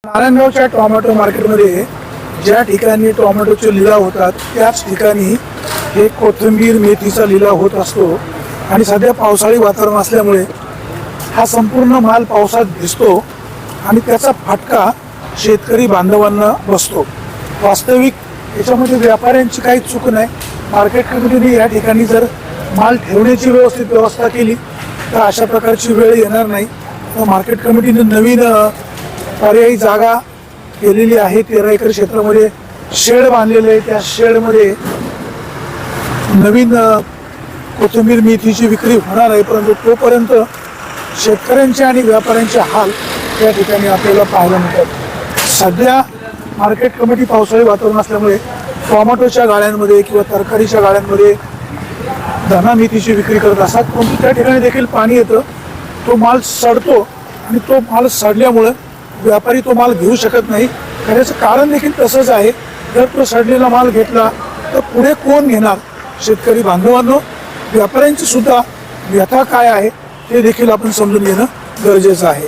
नारायणगावच्या tomato मार्केटमध्ये ज्या ठिकाणी टोमॅटोचे लिलाव होतात त्याच ठिकाणी हे कोथिंबीर मेथीचा लिलाव होत असतो आणि सध्या पावसाळी वातावरण असल्यामुळे हा संपूर्ण माल पावसात भिजतो आणि त्याचा फटका शेतकरी बांधवांना बसतो। वास्तविक याच्यामध्ये व्यापाऱ्यांची काही चूक नाही। मार्केट कमिटीने या ठिकाणी जर माल ठेवण्याची व्यवस्था केली तर अशा प्रकारची वेळ येणार नाही। मार्केट कमिटीने नवीन पर्यायी जागा केलेली आहे। 13 एकर क्षेत्रामध्ये शेड बांधलेले आहे। त्या शेडमध्ये नवीन कोथिंबीर मेथीची विक्री होणार आहे, परंतु तोपर्यंत शेतकऱ्यांचे आणि व्यापाऱ्यांचे हाल या ठिकाणी आपल्याला पाहायला मिळतात। सध्या मार्केट कमिटी पावसाळी वातावरण असल्यामुळे टोमॅटोच्या गाड्यांमध्ये किंवा तरकारीच्या गाड्यांमध्ये धना मेथीची विक्री करत असतात, परंतु त्या ठिकाणी देखील पाणी येतं, तो माल सडतो आणि तो माल सडल्यामुळे व्यापारी तो माल घेऊ शकत नाही। त्याचं कारण देखील तसंच आहे। जर तो सडलेला माल घेतला तर पुढे कोण घेणार? शेतकरी बांधवांनो, व्यापाऱ्यांची सुद्धा व्यथा काय आहे ते देखील आपण समजून घेणं गरजेचं आहे।